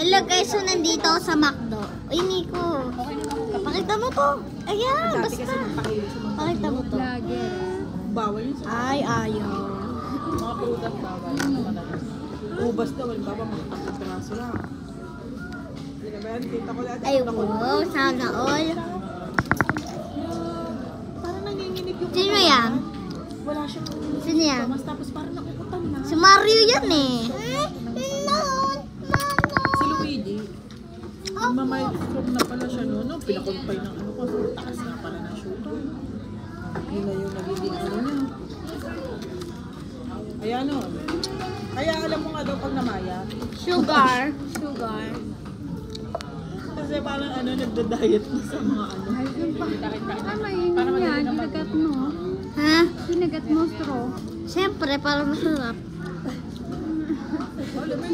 Hello guys, so nandito ako sa McDo. Uy, Nico. Pakita mo to. Ayan, basta. Pakita mo to. Bawal yun sa Ay, ayaw. mga prutas bawal. Ubas daw, baba mga piraso lang. Hindi ka ba yan? Kita ko lahat. Ay, wow. Sana all. Parang nanginginig yung Sino yan? Wala siyang Sino yan? mas tapos parang nakukutan na. Si Mario yan eh. Si Luigi. Mamay stroke na pala siya no. Pinakumpay ng ano ko. Taas na pala ng sugar. Yun na yung nagiging ano niya. Kaya ano. Kaya alam mo nga daw pag namaya. Sugar. Kasi parang ano nagda-diet mo sa mga ano. Ano yan? Sinagat mo. Ha? Sinagat mo straw. Siyempre, para masarap. Alam mo